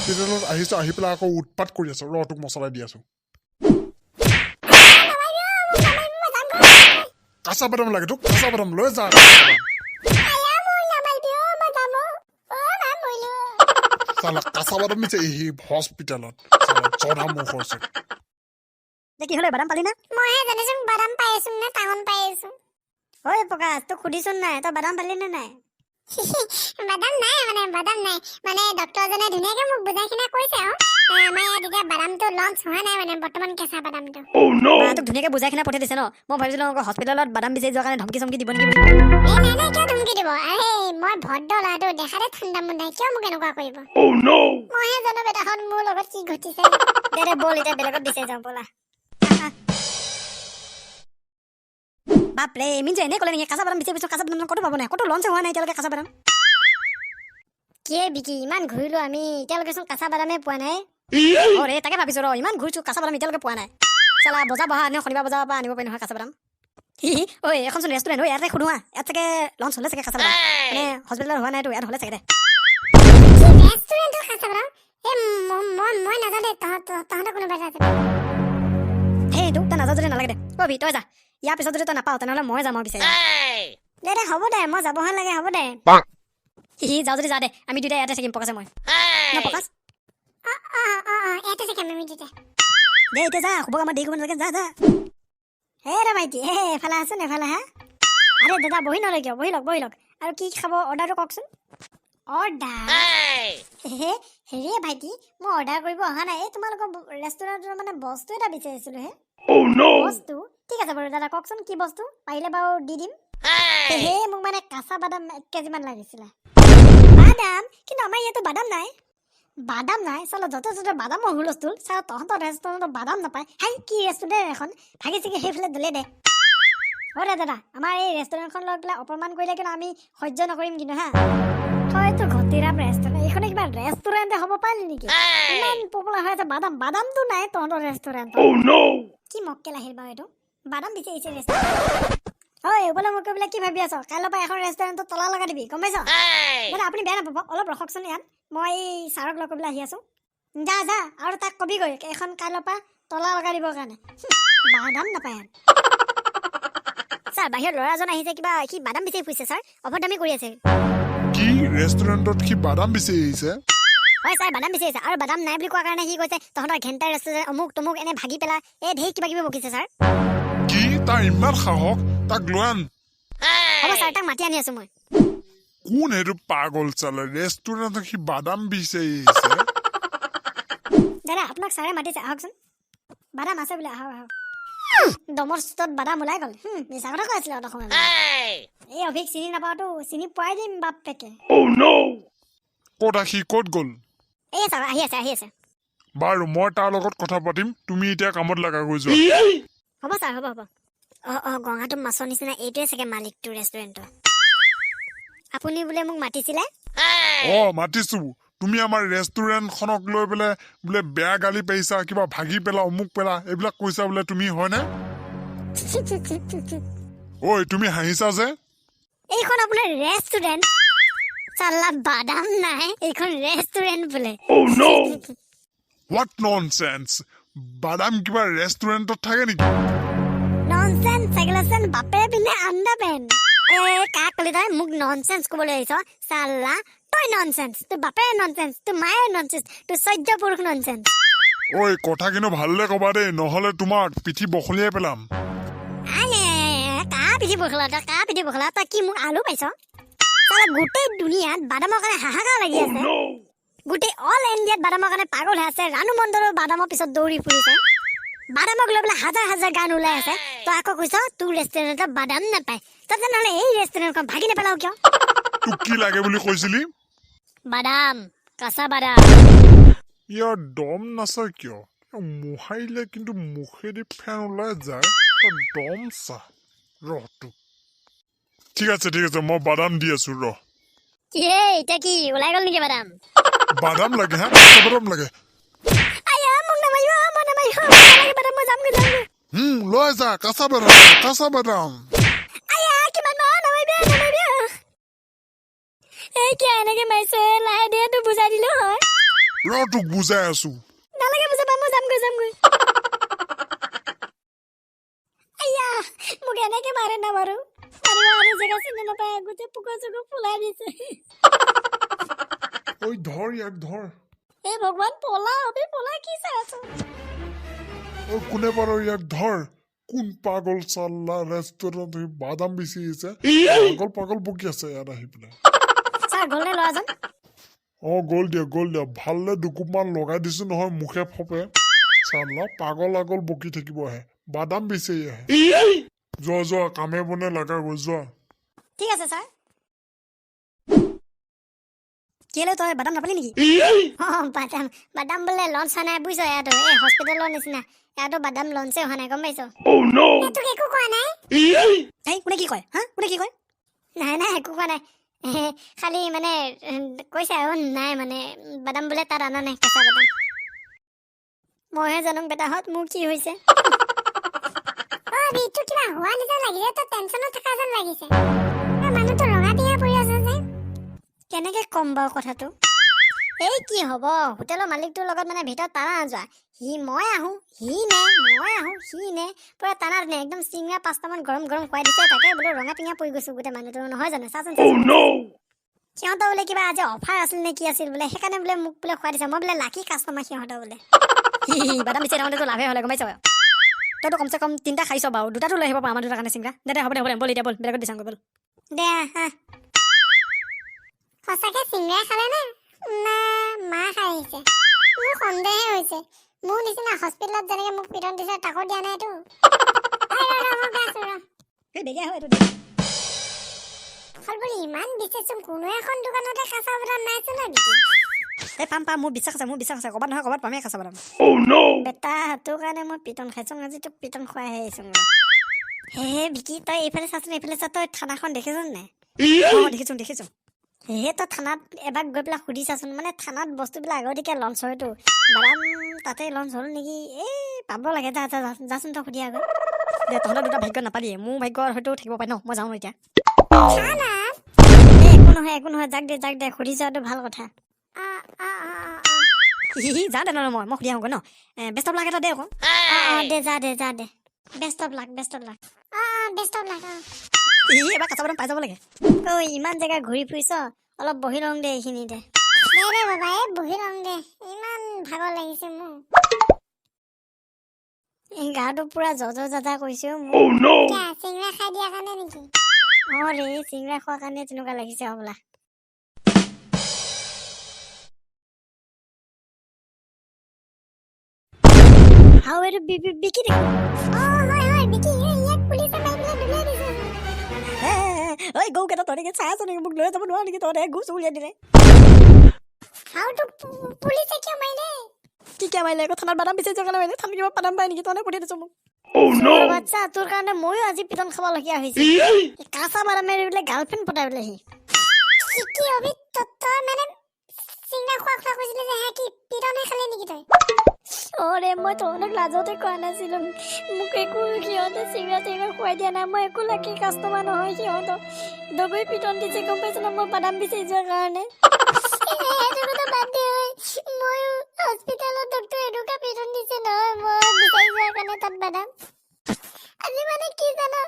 হস্পিটেলত আহিছো আহি পেলাই আকৌ উৎপাত কৰি আছো ৰ তোক মছলা দি আছো কাঁচা বাদাম লাগে তোক কাঁচা বাদাম লৈ যা সালা কাঁচা বাদাম দিছে এই হস্পিটেলত চৌধা মুখ হৈছে কি হলে বাদাম পালি না মইহে জানিছোন বাদাম পাইছো নে টাউন পাইছো ঐ প্ৰকাশ তোক সুধিছোন নাই তই বাদাম পালি নে নাই বাদাম নাই মানে ডক্টৰজনে ধুনীয়াকে মোক বুজাইকিনে কৈছে আমাৰ ইয়াত এতিয়া বাদামটো লঞ্চ হোৱা নাই মানে বৰ্তমান কেঁচা বাদামটো তোক ধুনীয়াকে বুজাইকিনে পঠাই দিছে ন মই ভাবিছিলো হস্পিটেলত বাদাম বিচাৰি যোৱাৰ কাৰণে ধমকি চমকি দিব নেকি নাই কিয় ধমকি দিব আৰে মই ভদ্ৰ ল'ৰাটো দেখাতে ঠাণ্ডা মুণ্ডা কিয় মোক এনেকুৱা কৰিব মইহে জানো বেটাখন মোৰ লগত কি ঘটিছে দে বল এতিয়া বেলেগত বিচাৰি যাওঁ বলা বাপৰে মিন যে এনে ক'লে নেকি কাঁচা বাদাম বিচাৰি পিছত কাঁচা বাদাম ক'তো পাব নাই ক'তো লঞ্চ হোৱা নাই এতিয়ালৈকে কাঁচা বাদাম কিয়ে বিকি ইমান ঘূৰিলো আমি এতিয়ালৈকেচোন কাঁচা বাদামে পোৱা নাই অৰে তাকে ভাবিছো ৰ ইমান ঘূৰিছো কাঁচা বাদাম এতিয়ালৈকে পোৱা নাই চালা বজাৰ বহা আনে শনিবাৰ বজাৰৰ পৰা আনিব পাৰি নহয় কাঁচা বাদাম ঐ এখনচোন ৰেষ্টুৰেণ্ট ঐ ইয়াতে সুধো ইয়াত চাগে লঞ্চ হ'লে চাগে কাঁচা বাদাম মানে হস্পিটেলত হোৱা নাইতো ইয়াত হ'লে চাগে দে ৰেষ্টুৰেণ্টৰ খাইছা বাৰু মই নাজানো তহঁতৰ কোনোবা আছে হেই তোক তই নাযাওঁ যদি নালাগে দে কবি তই যা ইয়াৰ পিছত যদি তই নাপাওঁ তেনেহ'লে মই যাম আৰু বিচাৰি দে হ'ব দে মই যাবহে লাগে হ'ব দে যাওঁ যদি যা দে আমি দুইটা ইয়াতে থাকিম প্ৰকাশে মই ন প্ৰকাশ ইয়াতে থাকিম আমি দুটা দে এতিয়া যা শুভ আমাৰ দেৰি কৰিব নালাগে যা হে ৰে ভাইটি হে এফালে আছোন এফালে হা আৰে দাদা বহি নলয় কিয় বহি লওক আৰু কি খাব অৰ্ডাৰটো কওকচোন অৰ্ডাৰ হেৰি ভাইটি মই অৰ্ডাৰ কৰিব অহা নাই এই তোমালোকৰ ৰেষ্টুৰেণ্টৰ মানে বস্তু এটা বিচাৰিছিলো হে বস্তু ঠিক আছে বাৰু দাদা কওকচোন কি বস্তু পাৰিলে বাৰু দি দিম মোক মানে কাঁচা বাদাম 1 কেজিমান লাগিছিলে বাদাম কিন্তু আমাৰ ইয়াতো বাদাম নাই চালো য'তে ত'তে বাদামৰ হুলস্থুল চাওঁ তহঁতৰ ৰেষ্টুৰেণ্টত বাদাম নাপায় হাই কি ৰেষ্টুৰেণ্ট এখন ভাগি চিগি সেইফালে দলে দে দাদা আমাৰ এই ৰেষ্টুৰেণ্টখন লৈ পেলাই অপমান কৰিলে কিন্তু আমি সহ্য নকৰিম কিন্তু হা হয়তো ঘটিৰাম ৰেষ্টুৰেণ্ট এইখনে কিবা ৰেষ্টুৰেণ্টে হ'ব পাৰিলি নেকি ইমান পপুলাৰ হৈ আছে বাদামটো নাই তহঁতৰ ৰেষ্টুৰেণ্টত কি মক্কেল আহিল বাৰু এইটো বাদাম বিচাৰিছে ৰেষ্টুৰেণ্ট ঐ ওপৰলৈ মোক কৈ কি ভাবি আছ কাইলৈ পৰা এখন ৰেষ্টুৰেণ্টত তলা লগাই দিবি গম পাইছ দাদা আপুনি বেয়া নাপাব অলপ ৰখকচোন ইয়াত মই ছাৰক লগ কৰিবলৈ আহি আছো যা আৰু তাক কবিগৈ এখন কাইলৈ পৰা তলা লগাই দিবৰ কাৰণে বাদাম নাপায় ছাৰ বাহিৰত ল'ৰা এজন আহিছে কিবা সি বাদাম বিচাৰি ফুৰিছে ছাৰ অভদ্ৰামি কৰি আছে কি ৰেষ্টুৰেণ্টত কি বাদাম বিচাৰি আহিছে হয় ছাৰ বাদাম বিচাৰিছে আৰু বাদাম নাই বুলি কোৱাৰ কাৰণে সি কৈছে তহঁতৰ ঘেণ্টাৰ ৰেষ্টুৰেণ্ট অমুক তমুক এনে ভাগি পেলা ঢেৰ কিবা কিবি বকিছে ছাৰ কি তাৰ ইমান সাহস তাক লৈ আন হ'ব ছাৰ তাক মাতি আনি আছো মই কোন সেইটো পাগল চালে ৰেষ্টুৰেণ্টত সি বাদাম বিচাৰি আহিছে দাদা আপোনাক ছাৰে মাতিছে আহকচোন বাদাম আছে বোলে আহক দমৰ চুটত বাদাম ওলাই গ'ল মিছা কথা কৈ আছিলে অসমীয়া এই অভিক চিনি নাপাওঁতো চিনি পোৱাই দিম বাপেকে ক'ত সি ক'ত গ'ল এই ছাৰ আহি আছে বাৰু মই তাৰ লগত কথা পাতিম তুমি এতিয়া কামত লগা গৈ যোৱা হ'ব ছাৰ হ'ব গঙাটো মাছৰ নিচিনা এইটোৱে চাগে মালিকটো ৰেষ্টুৰেণ্টৰ আপুনি বোলে মোক মাতিছিলে মাতিছো তুমি আমাৰ ৰেষ্টুৰেণ্টখনক লৈ পেলাই বোলে বেয়া গালি পাৰিছা কিবা ভাগি পেলা অমুক পেলা এইবিলাক কৈছা বোলে তুমি হয়নে ঐ তুমি হাঁহিছা যে এইখন আপোনাৰ ৰেষ্টুৰেণ্ট চাল্লা বাদাম নাই এইখন ৰেষ্টুৰেণ্ট বোলে হোৱাট ননচেন্স বাদাম কিবা ৰেষ্টুৰেণ্টত থাকে নেকি ননচেন্স চেগলাচেন বাপেৰে পিনে আন্দা পেন কাক কলি তই মোক ননচেন্স ক'বলৈ আহিছ চাল্লা তই ননচেন্স তোৰ বাপেৰে ননচেন্স তোৰ মায়ে ননচেন্স তোৰ চৈধ্য পুৰুষ ননচেন্স ঐ কথা কিন্তু ভালদৰে ক'বা দেই নহ'লে তোমাক পিঠি বখলিয়াই পেলাম কা পিঠি বখলা তই কি মোক আলু পাইছ চালা গোটেই দুনিয়াত বাদামৰ কাৰণে হাহাকাৰ লাগি আছে গোটেই অল ইণ্ডিয়াত বাদামৰ কাৰণে পাগল হৈ আছে ৰাণু মণ্ডলৰ বাদামৰ পিছত দৌৰি ফুৰিছে বাদামক লৈ পেলাই হাজাৰ গান ওলাই আছে তই আকৌ কৈছ তোৰ ৰেষ্টুৰেণ্টত বাদাম নাপায় তই তেনেহ'লে এই ৰেষ্টুৰেণ্টখন ভাগি নেপেলাও কিয় তোক কি লাগে বুলি কৈছিলি বাদাম কাঁচা বাদাম ইয়াৰ দম নাচায় কিয় মোহাৰিলে কিন্তু মুখেদি ফেন ওলাই যায় তই দম চা ৰহটো ঠিক আছে মই বাদাম দি আছো ৰহ এতিয়া কি ওলাই গ'ল নেকি বাদাম বাদাম লাগে হা বাদাম লাগে লৈ যা কাঁচা বাদাম এনেকে মাৰিছে লাহে দিয়ে বুজাই দিলো হয় ৰ তোক বুজাই আছো নালাগে বুজাবা মই যামগৈ আইয়া মোক এনেকে মাৰে না বাৰু আৰু জেগা চিনি নাপায় গোটেই পুকুৰ চুকুৰ ফুলাই দিছে ঐ ধৰ ইয়াক ধৰ এই ভগৱান পলা কি চাই আছো ঐ কোনে বাৰু ইয়াক ধৰ কোন পাগল চাল্লা ৰেষ্টুৰেণ্ট বাদাম বেচি আছে পাগল বকি আছে ইয়াত আহি পেলাই ছাৰ গ'লনে ল'ৰাজন গ'ল দিয়া ভাললে দুকুপমান লগাই দিছো নহয় মুখে ফপে চাল্লা পাগল আগল বকি থাকিব আহে বাদাম বেচি আহে যোৱা কামে বনে লাগা গৈ যোৱা ঠিক আছে ছাৰ কেলে তই বাদাম নাপালি নেকি বাদাম বোলে লঞ্চ হোৱা নাই বুজিছ ইয়াতো এই হস্পিটেলৰ নিচিনা ইয়াতো বাদাম লঞ্চে হোৱা নাই গম পাইছ তোক একো কোৱা নাই কোনে কি কয় নাই একো কোৱা নাই খালি মানে কৈছে আৰু নাই মানে বাদাম বোলে তাত অনা নাই কেঁচা বাদাম মইহে জানো বেটাহঁত মোৰ কি হৈছে তোৰ কিবা হোৱা নিচিনা লাগিছে তই টেনচনত থকা যেন লাগিছে মানুহটো ৰঙা পিঙা পৰি আছে যে কেনেকে কম বাৰু কথাটো এই কি হ'ব হোটেলৰ মালিকটোৰ লগত মানে ভিতৰত টানা যোৱা মই আহোঁ সি নে পুৰা টানা নে একদম চিঙৰা 5টামান গৰম খুৱাই দিছে তাকে বোলে ৰঙা পিঙা পৰি গৈছো গোটেই মানুহটো নহয় জানো চাচোন সিহঁতৰ বোলে কিবা আজি অফাৰ আছিল নে কি আছিল বোলে সেইকাৰণে বোলে মোক বোলে খুৱাই দিছে মই বোলে লাকি কাষ্টমাৰ সিহঁতৰ বোলে বাদাম বিচাৰি থাকোঁতেতো লাভে হ'লে গম পাইছ তইতো কমচে কম 3টা খাইছ বাৰু 2টাতো লৈ আহিব পাৰ আমাৰ 2টাৰ কাৰণে চিঙৰা দে হ'ব দে বল এতিয়া বল বেলেগত দিছাংগৈ বল দে সঁচাকে চিংৰাই খালে না মা খাই আহিছে মোৰ সন্দেহে হৈছে মোৰ নিচিনা হস্পিটেলত যেনেকে মোক পিটন দিছে তাকো দিয়া নাইতো এই বেগিয়া হয় এইটো ফল বুলি ইমান বিচাৰিছো কোনো এখন দোকানতে কাঁচা বাদাম নাইছে না বিকি এই পাম মোৰ বিশ্বাস আছে ক'ৰবাত নহয় ক'ৰবাত পামেই কাঁচা বাদাম বেটা তোৰ কাৰণে মই পিটন খাইছোঁ আজি তোক পিটন খুৱাই আহিছোঁ বিকি তই এইফালে চাচোন এইফালে চা তই থানাখন দেখিছ নাই দেখিছোঁ তই থানাত এবাৰ গৈ পেলাই সুধি চাচোন মানে থানাত বস্তুবিলাক আগতীয়াকৈ লঞ্চ হয়তো বাদাম তাতে লঞ্চ হ'ল নেকি এই পাব লাগে যাচোন তই সুধি আগত দে তহঁতৰ 2টা ভাগ্য নাপালিয়ে মোৰ ভাগ্য হয়তো থাকিব পাৰে ন মই যাওঁ এতিয়া একো নহয় যাক দে সুধি যোৱাটো ভাল কথা যা দে মই সুধি আহোঁগৈ ন বেষ্ট অফ লাক এটা দে আকৌ যা দে বেষ্ট অফ লাক এবাৰ কাঁচা বাদাম পাই যাব লাগে ইমান জেগা ঘূৰি ফুৰিছ অলপ বহি লওঁ দে এইখিনিতে বাবা বহি লওঁ দে ইমান ভাগৰ লাগিছে মোৰ গাটো পুৰা জজা কৰিছে চিংৰা খাই দিয়া কাৰণে নেকি ৰে চিংৰা খোৱাৰ কাৰণে তেনেকুৱা লাগিছে হ'বলা হাও এইটো বিকি দে গৰুকেইটা তহঁতে চাই আছ নেকি মোক লৈ যাব নোৱাৰ নেকি তহঁতে গু চুৰিয়াই দিলে কি মাৰিলে আকৌ থানাত বাদাম বিচাৰি যোৱাৰ কাৰণে মাৰিলে থানাত কিবা বাদাম পাই নেকি তহঁতে পঠিয়াই দিছ মোক বাচ্চা তোৰ কাৰণে ময়ো আজি পিটন খাবলগীয়া হৈছে কাঁচা বাদাম মাৰি বোলে গাৰ্লফ্ৰেণ্ড পতাই বোলে সি মই তহঁতক লাজতে কোৱা নাছিলো মোক একো সিহঁতে চিংৰা খুৱাই দিয়া নাই মই একো লাকি কাষ্টমাৰ নহয় সিহঁতক দগৈ পিটন দিছে গম পাইছ ন মই বাদাম বিচাৰি যোৱাৰ কাৰণে আজি মানে কি জানো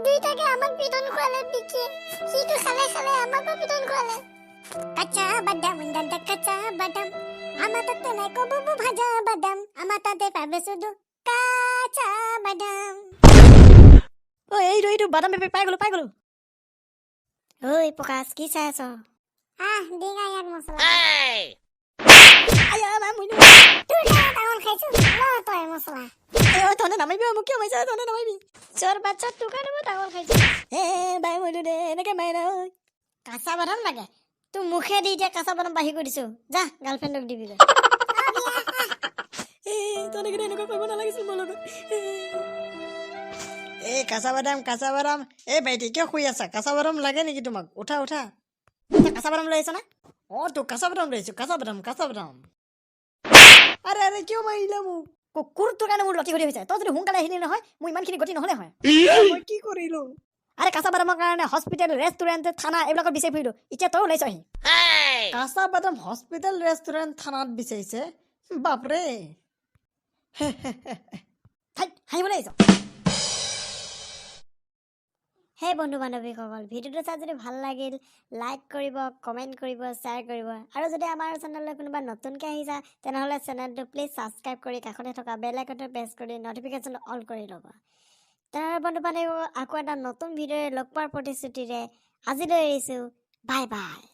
দুইটাকে আমাক পিটন খোৱালে বিকি সিটো খালে আমাকো পিটন খোৱালে কাঁচা বাদাম আমাৰ তাতে নাই কবু ভাজা বাদাম আমাৰ তাতে পাবে শুধু কাঁচা বাদাম এইটো বাদাম পাই গলো ঐ প্ৰকাশ কি চাই আছ দিগা ইয়াক মছলা তই মছলা তহঁতে নামাৰিবি মোক কিয় মাৰিছ তহঁতে নামাৰিবি চোৰ বাচ্চা তোৰ কাৰণে মই ডাঙৰ খাইছো বাই মৰিলো দে এনেকে মাৰি না কাঁচা বাদাম লাগে তোৰ মুখে দি এতিয়া কাঁচা বাদাম বাঢ়ি কৰি দিছো যা গাৰ্লফ্ৰেণ্ডক দিবি তহঁতে কিন্তু এনেকুৱা কৰিব নালাগিছিল মোৰ লগত কাঁচা বাদাম ভাইটি কিয় শুই আছা কাঁচা বাদাম লাগে নেকি তোমাক উঠা কাঁচা বাদাম লৈ আহিছ না তোক কাঁচা বাদাম লৈ আহিছো কাঁচা বাদাম আৰে কিয় মাৰিলা মোক কুকুৰটোৰ কাৰণে মোৰ লটি ঘটি হৈছে তই যদি সোনকালে আহিলি নহয় মোৰ ইমানখিনি গতি নহ'লে হয় মই কি কৰিলো আৰে কাঁচা বাদামৰ কাৰণে হস্পিটেল ৰেষ্টুৰেণ্ট থানা এইবিলাকত বিচাৰি ফুৰিলো এতিয়া তই ওলাইছহি কাঁচা বাদাম হস্পিটেল ৰেষ্টুৰেণ্ট থানাত বিচাৰিছে বাপৰে হাঁহিবলৈ আহিছ হে বন্ধু বান্ধৱীসকল ভিডিঅ'টো চাই যদি ভাল লাগিল লাইক কৰিব কমেণ্ট কৰিব শ্বেয়াৰ কৰিব আৰু যদি আমাৰ চেনেললৈ কোনোবা নতুনকৈ আহিছা তেনেহ'লে চেনেলটো প্লিজ ছাবস্ক্ৰাইব কৰি কাষতে থকা বেল আইকনটো প্ৰেছ কৰি নটিফিকেশ্যন অল কৰি ল'ব তেনেহ'লে বন্ধু বান্ধৱী আকৌ এটা নতুন ভিডিঅ'ৰে লগ পোৱাৰ প্ৰতিশ্ৰুতিৰে আজিলৈ এৰিছোঁ বাই বাই